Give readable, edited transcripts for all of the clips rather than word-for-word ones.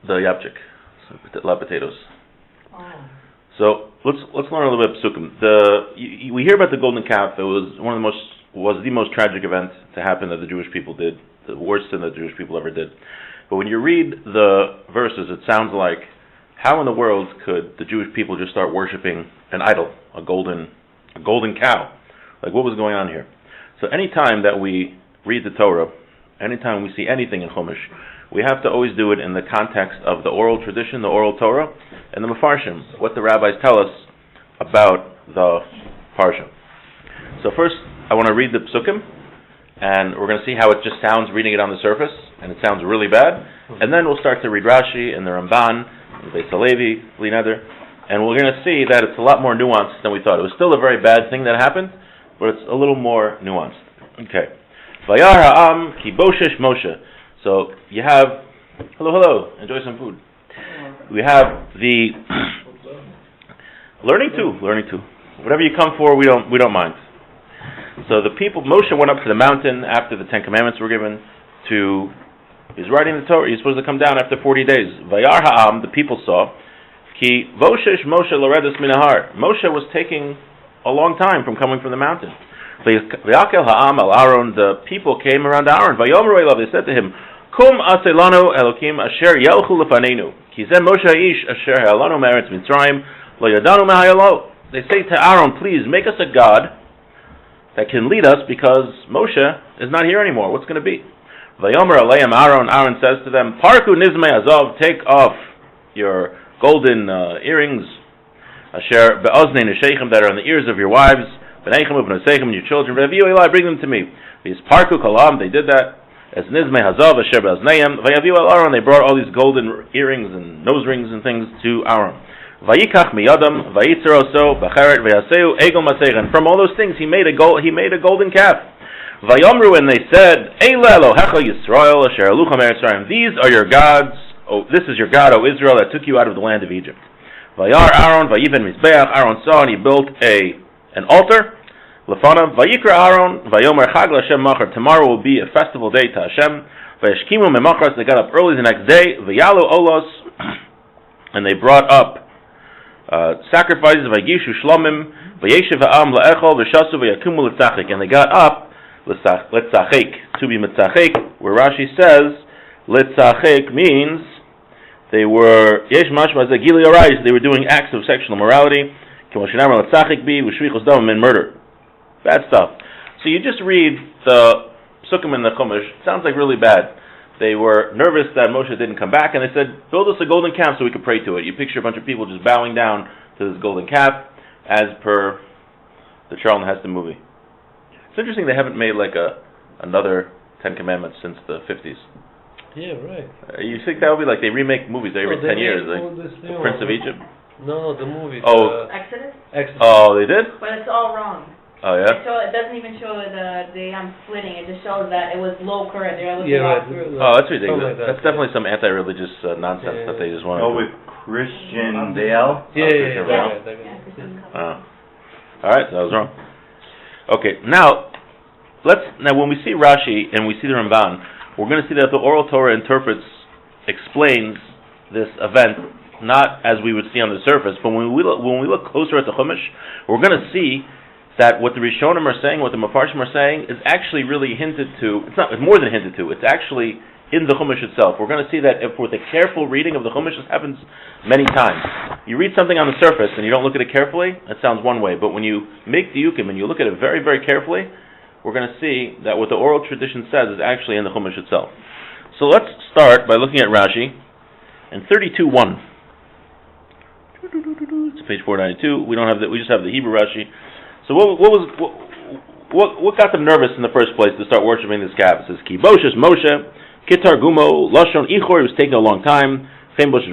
the yapchik, so potatoes. Oh. So let's learn a little bit of psukim. We hear about the golden calf. It was the most tragic event to happen that the Jewish people did, the worst thing that the Jewish people ever did. But when you read the verses, it sounds like, how in the world could the Jewish people just start worshiping an idol, a golden cow? Like, what was going on here? So anytime that we read the Torah, anytime we see anything in Chumash, we have to always do it in the context of the oral tradition, the oral Torah, and the Mefarshim, what the rabbis tell us about the Parsha. So first, I want to read the Psukim, and we're going to see how it just sounds reading it on the surface, and it sounds really bad. And then we'll start to read Rashi and the Ramban, and Beis Halevi, Li Neder, and we're going to see that it's a lot more nuanced than we thought. It was still a very bad thing that happened, but it's a little more nuanced. Okay. Vayar ha'am ki boshesh Moshe. So you have, hello, enjoy some food. We have the learning too. Whatever you come for, we don't mind. So the people, Moshe went up to the mountain after the 10 Commandments were given he's writing the Torah, he's supposed to come down after 40 days. Vayar ha'am, the people saw, ki voshesh Moshe l'redes minahar. Moshe was taking a long time from coming from the mountain. V'yakel ha'am al Aaron, the people came around Aaron. Vayomer elav, they said to him, Kum aselanu Elokim asher yelchu lefanenu, ki zeh Moshe ha'ish asher ha'alanu me'eretz Mitzrayim lo yadanu mehayalo. They say to Aaron, please make us a god that can lead us, because Moshe is not here anymore. What's going to be? Vayomer aleim Aaron. Aaron says to them, Parku nizmei azov, take off your golden earrings, asher be'oznei nesheichem, that are in the ears of your wives, b'neichem u'b'nosechem, your children, v'yaviu elai, bring them to me. These parku kalam, they did that. As nizmei hazov asher be'ozneim, v'yaviu el Aaron, they brought all these golden earrings and nose rings and things to Aaron. Vayikach miyadam, vayitzer oso, b'cheret v'yaseu, egel maseichen. From all those things, he made a golden calf. Vayomru, and they said, Eila Elohecha Yisrael asher alucham eretz Mitzrayim. These are your gods. Oh, this is your God, O Israel, that took you out of the land of Egypt. Vayar Aaron, vayiven mizbeach. Aaron saw, and he built an altar. Lefanav, vayikra Aaron, vayomer chag l'Hashem machar. Tomorrow will be a festival day to Hashem. Vayeshkimu memachras. They got up early the next day. Vayalu olos, and they brought up sacrifices. Vayigishu shlomim, vayeshiv ha'am la'echol v'shasu vayakumu l'tzachik. And they got up Litzachik, to be mitzachik, where Rashi says litzachik means they were yesh mashma zagili arais, they were doing acts of sexual immorality, k'moshinamar litzachik bi v'shvichos damim, and murder, bad stuff. So you just read the psukim in the Chumash, it sounds like really bad. They were nervous that Moshe didn't come back, and they said, build us a golden calf so we could pray to it. You picture a bunch of people just bowing down to this golden calf, as per the Charlton Heston movie. It's interesting they haven't made like another 10 Commandments since the 50s. Yeah, right. You think that would be like they remake movies every 10 years, like the Prince of Egypt? No, the movie. Exodus? Oh, they did? But it's all wrong. Oh, yeah? It doesn't even show the splitting. It just shows that it was low current. They're looking through. Oh, that's ridiculous. That's definitely some anti-religious nonsense that they just want to do. with Christian Bale? Yeah. All right, that was wrong. Okay, now when we see Rashi and we see the Ramban, we're going to see that the oral Torah explains this event not as we would see on the surface, but when we look closer at the Chumash, we're going to see that what the Rishonim are saying, what the Mefarshim are saying, is actually really hinted to. It's more than hinted to. It's actually in the Chumash itself. We're going to see that if with a careful reading of the Chumash, this happens many times. You read something on the surface and you don't look at it carefully, it sounds one way. But when you make the Yukim and you look at it very, very carefully, we're going to see that what the oral tradition says is actually in the Chumash itself. So let's start by looking at Rashi in 32:1. It's page 492. We don't have that. We just have the Hebrew Rashi. So what got them nervous in the first place to start worshiping this calf? It says Ki Boshes Moshe Kitar Gumo Lashon Ichor. It was taking a long time. When Moshe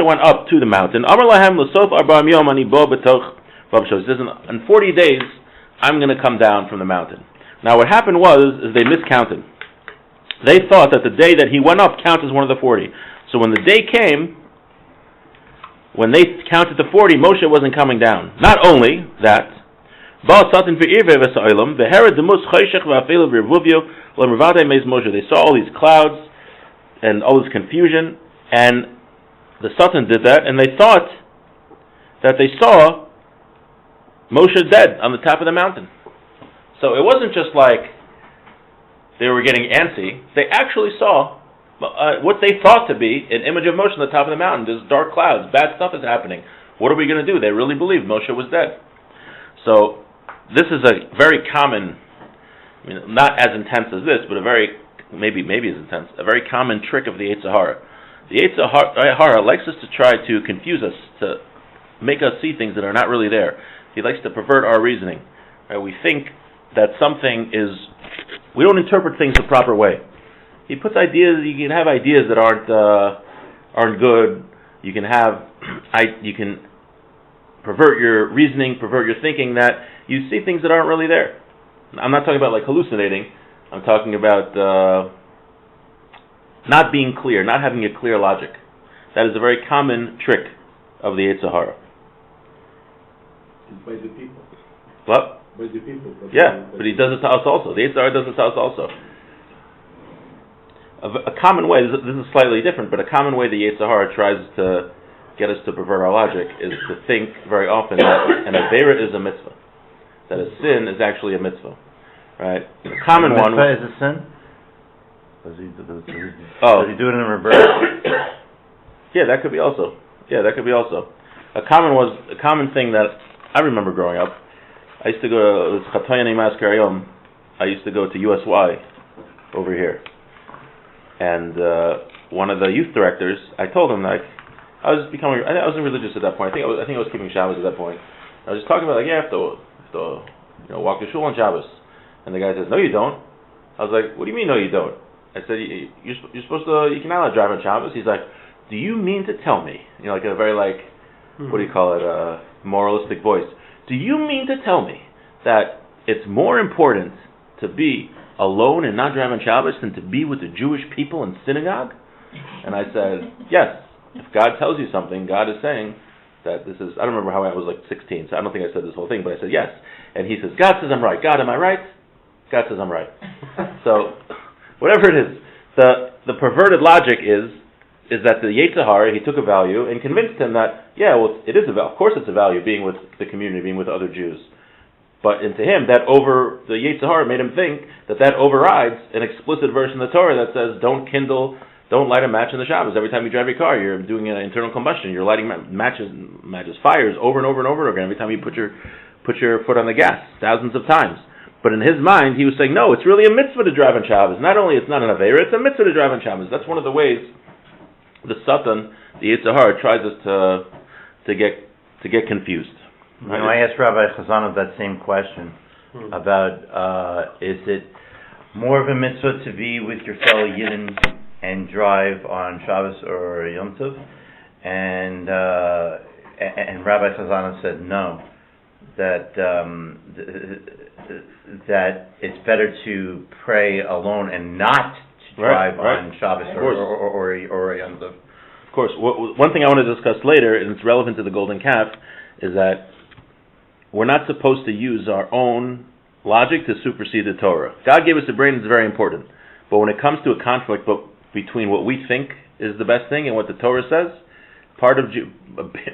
went up to the mountain, Amar Lahem L'Sof Arba'am Yom Ani Bo B'Toch V'B'Shosh. He says, in 40 days, I'm going to come down from the mountain. Now what happened is they miscounted. They thought that the day that he went up counts as one of the 40. So when the day came, when they counted to 40, Moshe wasn't coming down. Not only that, they saw all these clouds and all this confusion, and the Satan did that, and they thought that they saw Moshe dead on the top of the mountain. So it wasn't just like they were getting antsy. They actually saw what they thought to be an image of Moshe on the top of the mountain. There's dark clouds, bad stuff is happening. What are we going to do? They really believed Moshe was dead. So this is a very common, I mean, not as intense as this, but a very, maybe as intense, a very common trick of the Yetzer Hara. The Yetzer Hara likes us to try to confuse us, to make us see things that are not really there. He likes to pervert our reasoning. Right? We think that something is, we don't interpret things the proper way. He puts ideas, you can have ideas that aren't good. You can pervert your reasoning, pervert your thinking, that you see things that aren't really there. I'm not talking about like hallucinating. I'm talking about not being clear, not having a clear logic. That is a very common trick of the Yetzer Hara. By the people. What? By the people. But he does it to us also. The Yetzer Hara does it to us also. A common way, this is slightly different, but a common way the Yetzer Hara tries to get us to pervert our logic is to think very often that an avera is a mitzvah, that a sin is actually a mitzvah, right? A common one is a sin? Does he do it in reverse? Yeah, that could be also. A common thing that I remember growing up. I used to go to I used to go to USY over here, and one of the youth directors, I told him, like, I wasn't religious at that point. I think I was keeping Shabbos at that point. I was just talking about, like, yeah, I have to walk to shul on Shabbos. And the guy says, no, you don't. I was like, what do you mean, no, you don't? I said, you're supposed to, you cannot allowed drive on Shabbos. He's like, do you mean to tell me? Like a very, like, what do you call it, moralistic voice. Do you mean to tell me that it's more important to be alone and not drive on Shabbos than to be with the Jewish people in synagogue? And I said, yes. If God tells you something, God is saying that this is, I don't remember how I was like 16, so I don't think I said this whole thing, but I said yes. And he says, God says I'm right. God, am I right? God says I'm right. So, whatever it is, the perverted logic is that the Yetzer Hara, he took a value and convinced him that, yeah, well, it is of course it's a value being with the community, being with other Jews. But to him, the Yetzer Hara made him think that overrides an explicit verse in the Torah that says, don't light a match in the Shabbos. Every time you drive your car, you're doing an internal combustion. You're lighting fires over and over and over again. Every time you put your foot on the gas, thousands of times. But in his mind, he was saying, no, it's really a mitzvah to drive on Shabbos. Not only it's not an avera, it's a mitzvah to drive on Shabbos. That's one of the ways the Satan, the Yetzer Hara, tries us to get confused. Right? I asked Rabbi Chazanov that same question about is it more of a mitzvah to be with your fellow Yidden and drive on Shabbos or Yom Tov, and Rabbi Chazanov said no, that it's better to pray alone and not to drive on Shabbos or Yom Tov. Of course. One thing I want to discuss later, and it's relevant to the golden calf, is that we're not supposed to use our own logic to supersede the Torah. God gave us a brain, it's very important. But when it comes to a conflict between what we think is the best thing and what the Torah says, an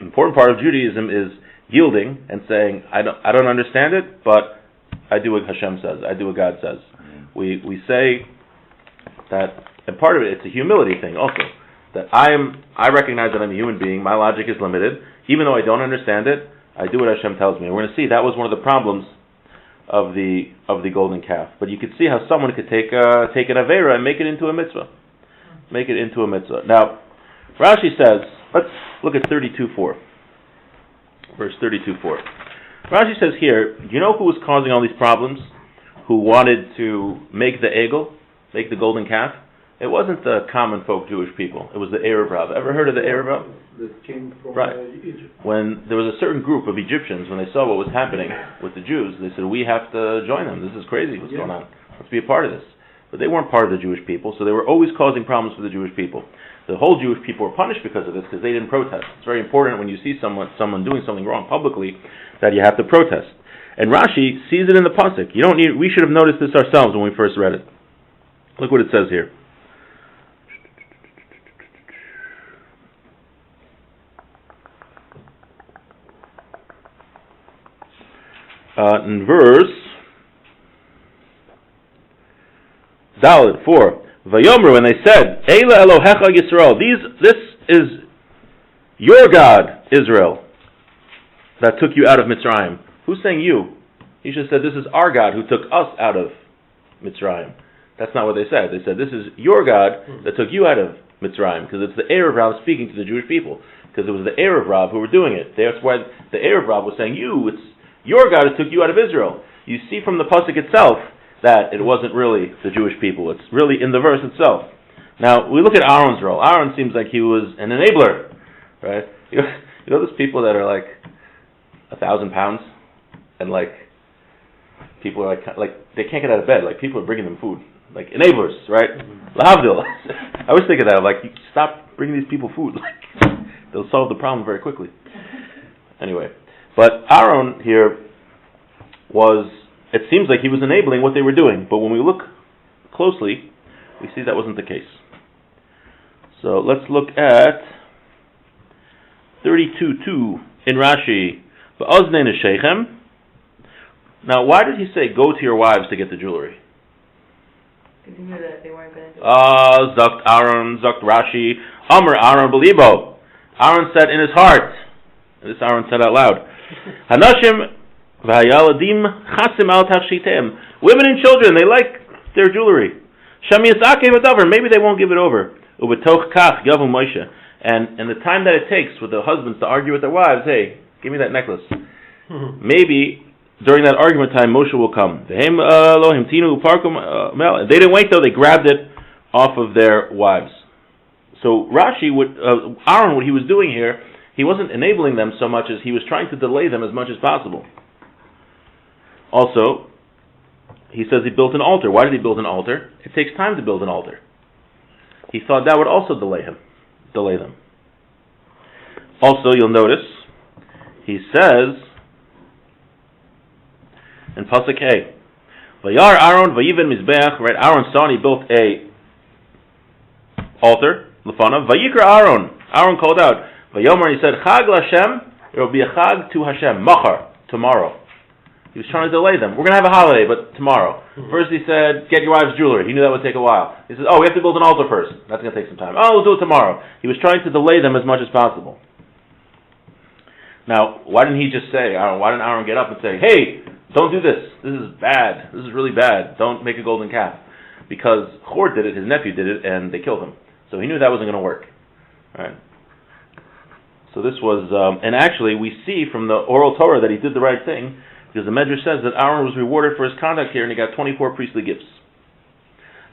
important part of Judaism is yielding and saying, I don't understand it, but I do what Hashem says. I do what God says. We say that, and part of it's a humility thing also, that I recognize that I'm a human being, my logic is limited, even though I don't understand it, I do what Hashem tells me. And we're going to see that was one of the problems of the golden calf. But you could see how someone could take an avera and make it into a mitzvah. Make it into a mitzvah. Now, Rashi says, let's look at 32:4. Verse 32:4. Rashi says here, you know who was causing all these problems? Who wanted to make the egel, make the golden calf? It wasn't the common folk Jewish people. It was the Arab Rab. Ever heard of the Arab Rab? That came from Egypt. When there was a certain group of Egyptians, when they saw what was happening with the Jews, they said, we have to join them. This is crazy what's going on. Let's be a part of this. But they weren't part of the Jewish people, so they were always causing problems for the Jewish people. The whole Jewish people were punished because of this, because they didn't protest. It's very important when you see someone doing something wrong publicly, that you have to protest. And Rashi sees it in the pasuk. We should have noticed this ourselves when we first read it. Look what it says here. in verse Dalet 4. Vayomru, and they said, Eila Elohecha Yisrael, this is your God, Israel, that took you out of Mitzrayim. Who's saying you? He should have said, this is our God who took us out of Mitzrayim. That's not what they said. They said, this is your God that took you out of Mitzrayim, because it's the Erev Rav speaking to the Jewish people, because it was the Erev Rav who were doing it. That's why the Erev Rav was saying, it's your God who took you out of Israel. You see from the pasuk itself that it wasn't really the Jewish people. It's really in the verse itself. Now, we look at Aaron's role. Aaron seems like he was an enabler, right? You know those people that are like 1,000 pounds, and like people are like they can't get out of bed. Like people are bringing them food, like enablers, right? Lahavdil. I always think of that. Like, you stop bringing these people food. Like they'll solve the problem very quickly. Anyway, but Aaron here was. It seems like he was enabling what they were doing, but when we look closely, we see that wasn't the case. So let's look at 32:2 in Rashi. Now, why did he say, go to your wives to get the jewelry? Because he knew that they weren't going to do it. Zakt Aaron, Zakt Rashi, Amr Aaron Belibo. Aaron said in his heart, and this Aaron said out loud, Hanashim v'hayaladim chasim al tachshiteim. Women and children, they like their jewelry. Shami yisakeh v'davar, maybe they won't give it over. Ubetoch kach yavu Moshe. And the time that it takes for the husbands to argue with their wives, hey, give me that necklace. Maybe during that argument time, Moshe will come. They didn't wait though; they grabbed it off of their wives. So Rashi, Aaron, what he was doing here, he wasn't enabling them so much as he was trying to delay them as much as possible. Also, he says he built an altar. Why did he build an altar? It takes time to build an altar. He thought that would also delay them. Also, you'll notice he says in pasuk A, Vayar Aaron vayiven mizbeach. Right, Aaron saw and he built a altar. Lefanav vayikra Aaron. Aaron called out. Vayomer, he said, Chag Hashem. It will be a chag to Hashem. Machar, tomorrow. He was trying to delay them. We're going to have a holiday, but tomorrow. First he said, get your wife's jewelry. He knew that would take a while. He said, we have to build an altar first. That's going to take some time. We'll do it tomorrow. He was trying to delay them as much as possible. Now, why didn't he just say, why didn't Aaron get up and say, hey, don't do this. This is bad. This is really bad. Don't make a golden calf. Because Hor did it, his nephew did it, and they killed him. So he knew that wasn't going to work. All right. So this was, and actually we see from the oral Torah that he did the right thing, because the Medrash says that Aaron was rewarded for his conduct here, and he got 24 priestly gifts.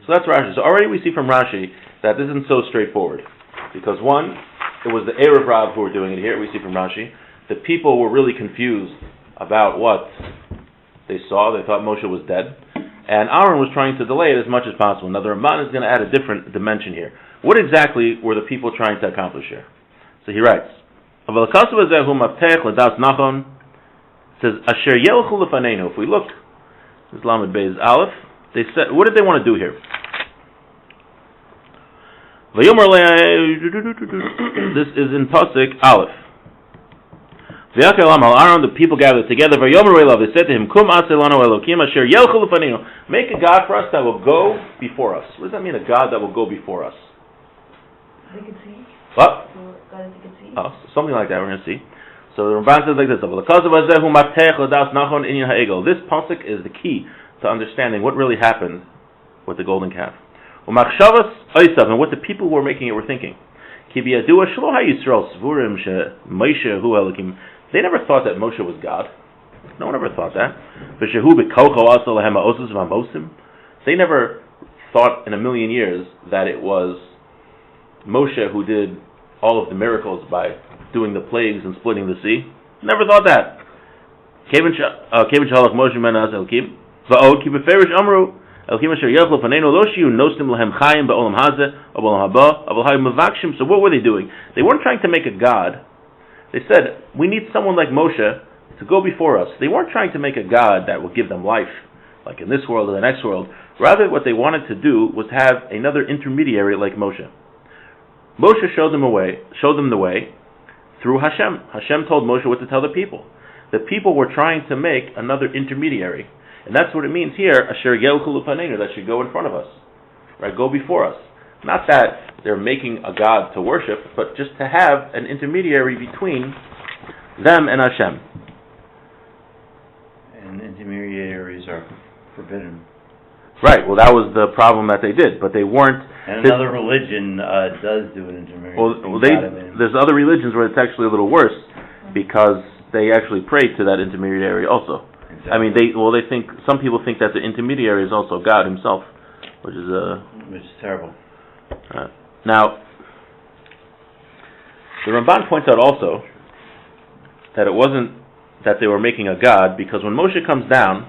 So that's Rashi. So already we see from Rashi that this isn't so straightforward. Because one, it was the Erev Rav who were doing it here, we see from Rashi. The people were really confused about what they saw. They thought Moshe was dead. And Aaron was trying to delay it as much as possible. Now the Ramban is going to add a different dimension here. What exactly were the people trying to accomplish here? So he writes, it says, Asher yelchu lefanenu. If we look, this is Lamed Beis Aleph, they said, what did they want to do here? This is in Pasuk Aleph. Aaron, the people gathered together. They said to him, make a God for us that will go before us. What does that mean, a God that will go before us? They could see. What? God they could see. Something like that we're going to see. So the Ramban says like this, this pasuk is the key to understanding what really happened with the golden calf. And what the people who were making it were thinking. They never thought that Moshe was God. No one ever thought that. They never thought in a million years that it was Moshe who did all of the miracles by doing the plagues and splitting the sea. Never thought that. So what were they doing? They weren't trying to make a God. They said, we need someone like Moshe to go before us. They weren't trying to make a God that would give them life, like in this world or the next world. Rather, what they wanted to do was have another intermediary like Moshe. Moshe showed them the way through Hashem. Hashem told Moshe what to tell the people. the people were trying to make another intermediary. And that's what it means here, Asher Yelchu Lupaneinu, that should go in front of us. Right, go before us. Not that they're making a god to worship, but just to have an intermediary between them and Hashem. And intermediaries are forbidden. Right, well that was the problem that they did, but they weren't... And another religion does do an intermediary. Well, there's other religions where it's actually a little worse, because they actually pray to that intermediary also. Exactly. I mean, they think, some people think that the intermediary is also God himself, which is terrible. Now, the Ramban points out also that it wasn't that they were making a god, because when Moshe comes down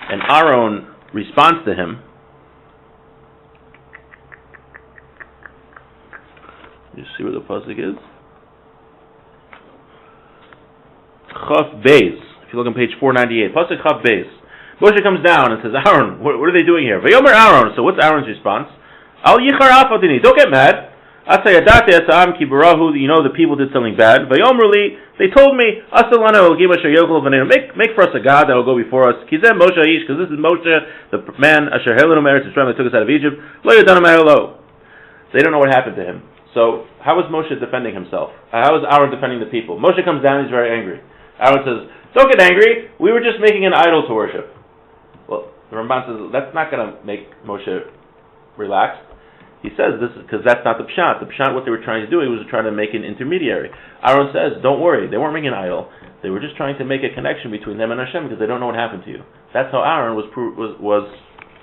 and Aaron responds to him, you see where the pasuk is? Chaf Beis. If you look on page 498, pasuk Chaf Beis. Moshe comes down and says, Aaron, what are they doing here? Vayomer Aaron. So what's Aaron's response? Al yichar afadini. Don't get mad. Asayadate asam ki barahu. You know the people did something bad. Vayomerli. They told me, Asalana will give us a yokel v'neinu. Make for us a god that will go before us. Kizem Moshe ish, because this is Moshe, the man Asher helenu meretz Yisrael that took us out of Egypt. Lo yadanu ma'elo. They don't know what happened to him. So how is Moshe defending himself? How is Aaron defending the people? Moshe comes down. He's very angry. Aaron says, "Don't get angry. We were just making an idol to worship." Well, the Ramban says that's not going to make Moshe relaxed. He says this is because that's not the pshat. The pshat, what they were trying to do, was trying to make an intermediary. Aaron says, "Don't worry, they weren't making an idol. They were just trying to make a connection between them and Hashem because they don't know what happened to you." That's how Aaron was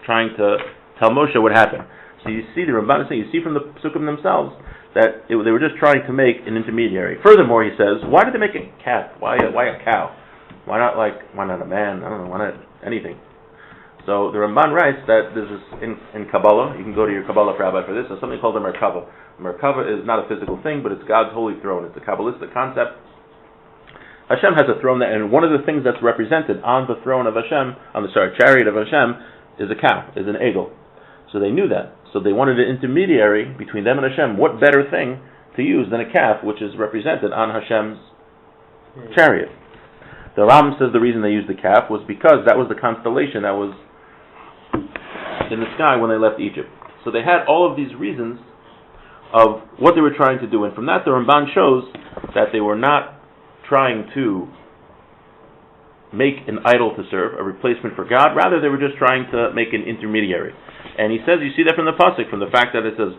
trying to tell Moshe what happened. So you see, the Ramban is saying, you see from the Psukim themselves that they were just trying to make an intermediary. Furthermore, he says, why did they make a cat? Why a cow? Why not a man? I don't know. Why not anything? So the Ramban writes that this is in Kabbalah. You can go to your Kabbalah rabbi for this. There's something called a Merkava. A Merkava is not a physical thing, but it's God's holy throne. It's a Kabbalistic concept. Hashem has a throne, and one of the things that's represented on the throne of Hashem, chariot of Hashem, is a cow, is an eagle. So they knew that. So they wanted an intermediary between them and Hashem. What better thing to use than a calf, which is represented on Hashem's chariot? The Ram says the reason they used the calf was because that was the constellation that was in the sky when they left Egypt. So they had all of these reasons of what they were trying to do, and from that the Ramban shows that they were not trying to make an idol to serve, a replacement for God. Rather, they were just trying to make an intermediary. And he says, you see that from the pasuk, from the fact that it says,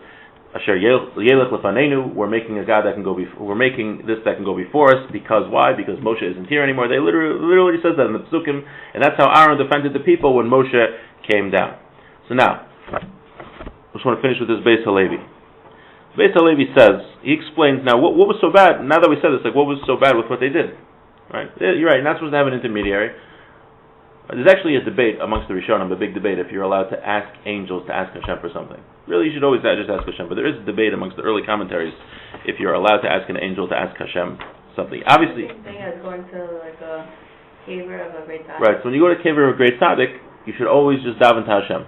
"Asher yelech lefaneinu," we're making a God that can go we're making this that can go before us. Because why? Because Moshe isn't here anymore. They literally says that in the psukim, and that's how Aaron defended the people when Moshe came down. So now, I just want to finish with this Beis Halevi. Beis Halevi says, he explains now what was so bad. Now that we said this, what was so bad with what they did? Right? You're right. You're not supposed to have an intermediary. There's actually a debate amongst the Rishonim, a big debate, if you're allowed to ask angels to ask Hashem for something. Really, you should always just ask Hashem, but there is a debate amongst the early commentaries if you're allowed to ask an angel to ask Hashem something. Obviously, same thing as going to like a caver of a great tzaddik. Right, so when you go to a caver of a great tzaddik, you should always just daven to Hashem.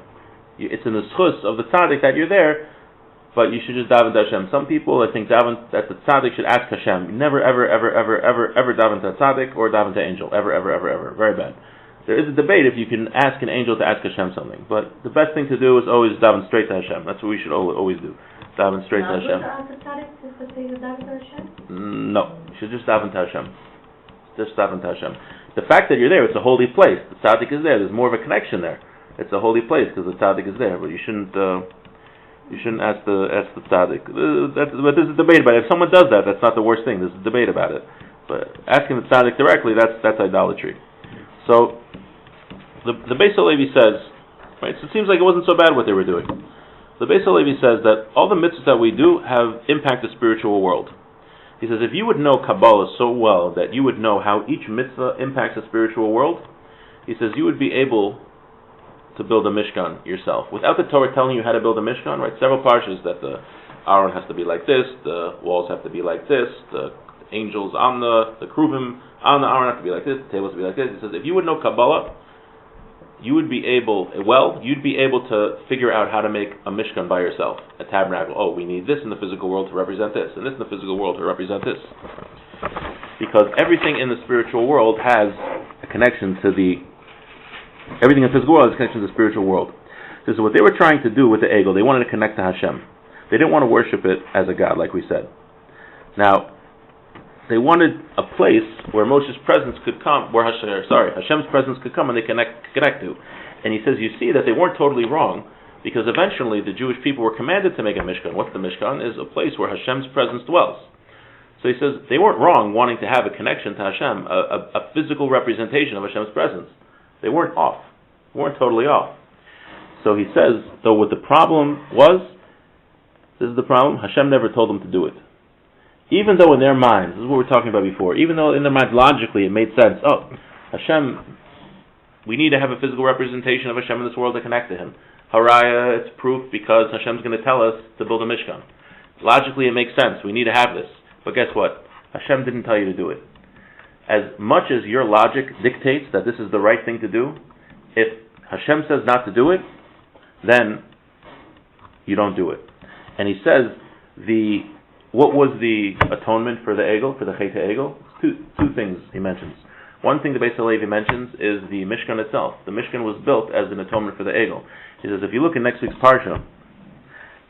It's in the schus of the tzaddik that you're there, but you should just daven to Hashem. Some people, I think, daven that the tzaddik should ask Hashem. You never, ever, ever, ever, ever, ever daven to a tzaddik or daven to an angel. Ever, ever, ever, ever. Very bad. There is a debate if you can ask an angel to ask Hashem something, but the best thing to do is always daven straight to Hashem. That's what we should always do. Daven straight to Hashem. No, you should just daven to Hashem. Just daven to Hashem. The fact that you're there, it's a holy place. The tzaddik is there. There's more of a connection there. It's a holy place because the tzaddik is there, but you shouldn't ask the tzaddik. But there's a debate about it. If someone does that, that's not the worst thing. There's a debate about it. But asking the tzaddik directly, that's idolatry. So the Beis Halevi says, right? So it seems like it wasn't so bad what they were doing. The Beis Halevi says that all the mitzvahs that we do have impact the spiritual world. He says if you would know Kabbalah so well that you would know how each mitzvah impacts the spiritual world, he says you would be able to build a Mishkan yourself. Without the Torah telling you how to build a Mishkan, right? Several parshas that the Aaron has to be like this, the walls have to be like this, the angels on the Kruvim on the Aaron have to be like this, the tables have to be like this. He says if you would know Kabbalah, you'd be able to figure out how to make a Mishkan by yourself, a tabernacle. Oh, we need this in the physical world to represent this, and this in the physical world to represent this. because everything in the spiritual world has a connection to everything in the physical world has a connection to the spiritual world. So what they were trying to do with the Egel, they wanted to connect to Hashem. They didn't want to worship it as a god, like we said. Now, they wanted a place where Moshe's presence could come, Hashem's presence could come and they connect to. And he says, you see that they weren't totally wrong, because eventually the Jewish people were commanded to make a Mishkan. What's the Mishkan? Is a place where Hashem's presence dwells. So he says, they weren't wrong wanting to have a connection to Hashem, a physical representation of Hashem's presence. They weren't off. They weren't totally off. So he says, though what the problem was, this is the problem, Hashem never told them to do it. Even though in their minds, this is what we were talking about before, even though in their minds logically it made sense, Hashem, we need to have a physical representation of Hashem in this world to connect to Him. Haraya, it's proof because Hashem's going to tell us to build a Mishkan. Logically it makes sense, we need to have this. But guess what? Hashem didn't tell you to do it. As much as your logic dictates that this is the right thing to do, if Hashem says not to do it, then you don't do it. And he says, what was the atonement for the Egel, for the Chet Egel? Two things he mentions. One thing the Beis Halevi mentions is the Mishkan itself. The Mishkan was built as an atonement for the Egel. He says, if you look in next week's Parsha,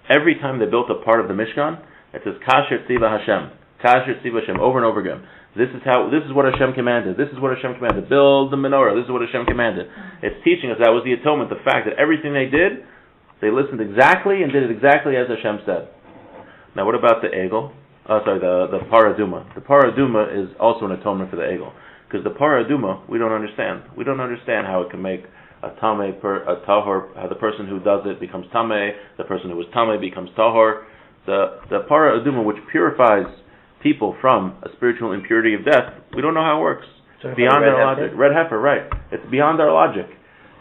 every time they built a part of the Mishkan, it says, Kasher Tziva Hashem. Kasher Tziva Hashem, over and over again. This is what Hashem commanded. This is what Hashem commanded. Build the menorah. This is what Hashem commanded. It's teaching us that was the atonement, the fact that everything they did, they listened exactly and did it exactly as Hashem said. Now what about the Egel? The Paraduma. The Paraduma is also an atonement for the Egel. Because the Paraduma, we don't understand. We don't understand how it can make a Tameh, a Tahor, how the person who does it becomes Tameh, the person who was Tameh becomes Tahor. The Paraduma, which purifies people from a spiritual impurity of death, we don't know how it works. It's beyond our logic. Red heifer, right. It's beyond our logic.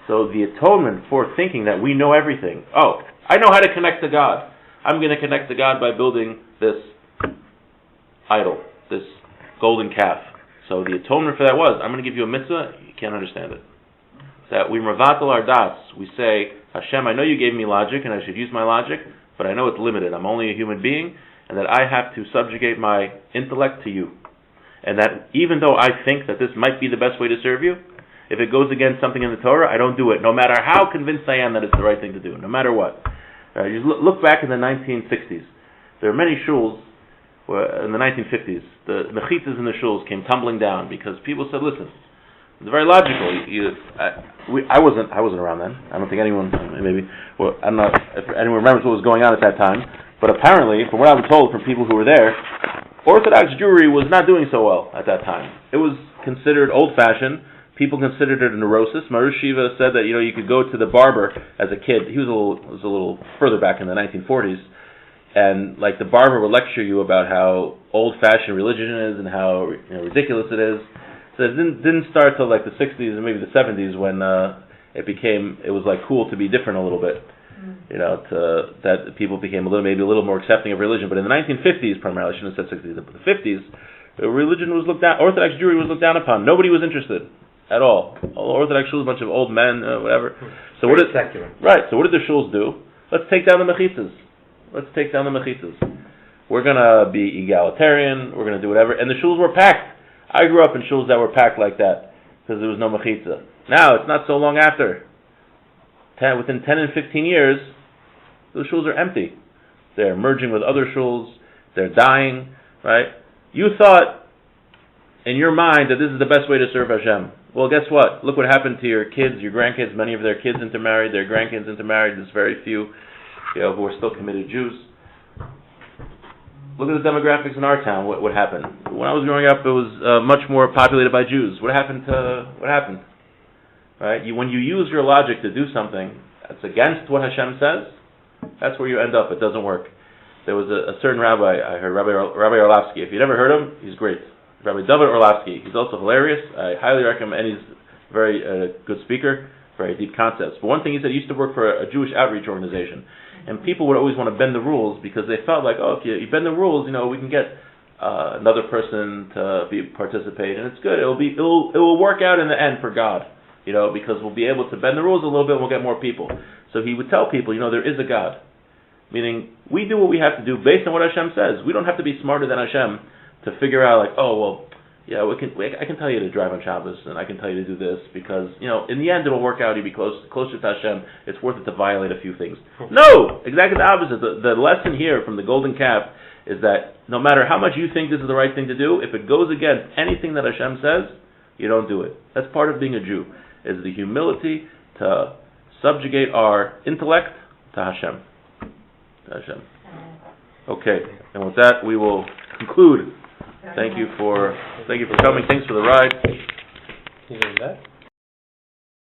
So the atonement for thinking that we know everything. Oh, I know how to connect to God. I'm going to connect to God by building this idol, this golden calf. So the atonement for that was, I'm going to give you a mitzvah, you can't understand it. That we mavatal our das, we say, Hashem, I know you gave me logic and I should use my logic, but I know it's limited. I'm only a human being, and that I have to subjugate my intellect to you. And that even though I think that this might be the best way to serve you, if it goes against something in the Torah, I don't do it, no matter how convinced I am that it's the right thing to do, no matter what. You look back in the 1960s. There are many shuls where, in the 1950s, the Mechitzas in the shuls came tumbling down because people said, listen, it's very logical. I wasn't around then. I don't think anyone, maybe, well, I don't know if anyone remembers what was going on at that time. But apparently, from what I was told from people who were there, Orthodox Jewry was not doing so well at that time. It was considered old-fashioned. People considered it a neurosis. Marush Shiva said that you could go to the barber as a kid. He was a little further back in the 1940s, and like the barber would lecture you about how old-fashioned religion is and how ridiculous it is. So it didn't start till like the 60s and maybe the 70s when it was like cool to be different a little bit. That people became maybe a little more accepting of religion. But in the 1950s, primarily, I shouldn't have said 60s, but the 50s, religion was looked down, Orthodox Jewry was looked down upon. Nobody was interested at all. Orthodox shuls, a bunch of old men, whatever. So what did secular? Right. So what did the shuls do? Let's take down the Mechitzas. We're gonna be egalitarian. We're gonna do whatever. And the shuls were packed. I grew up in shuls that were packed like that because there was no Mechitzah. Now it's not so long after. Within 10 and 15 years, those shuls are empty. They're merging with other shuls. They're dying, right? You thought in your mind that this is the best way to serve Hashem. Well, guess what? Look what happened to your kids, your grandkids. Many of their kids intermarried, their grandkids intermarried. There's very few who are still committed Jews. Look at the demographics in our town. What happened? When I was growing up, it was much more populated by Jews. What happened? Right? When you use your logic to do something that's against what Hashem says, that's where you end up. It doesn't work. There was a certain rabbi, I heard, Rabbi Orlovsky. If you never heard him, he's great. Rabbi David Orlovsky. He's also hilarious. I highly recommend, and he's a very good speaker, very deep concepts. But one thing he said, he used to work for a Jewish outreach organization. And people would always want to bend the rules because they felt like, if you bend the rules, we can get another person to participate, and it's good. It will work out in the end for God. Because we'll be able to bend the rules a little bit and we'll get more people. So he would tell people, there is a God. Meaning, we do what we have to do based on what Hashem says. We don't have to be smarter than Hashem to figure out, yeah, I can tell you to drive on Shabbos, and I can tell you to do this, because, in the end it'll work out, you'll be closer to Hashem, it's worth it to violate a few things. No! Exactly the opposite. The lesson here from the golden calf is that no matter how much you think this is the right thing to do, if it goes against anything that Hashem says, you don't do it. That's part of being a Jew, is the humility to subjugate our intellect to Hashem. Okay, and with that we will conclude. Thank you for coming. Thanks for the ride. You know that?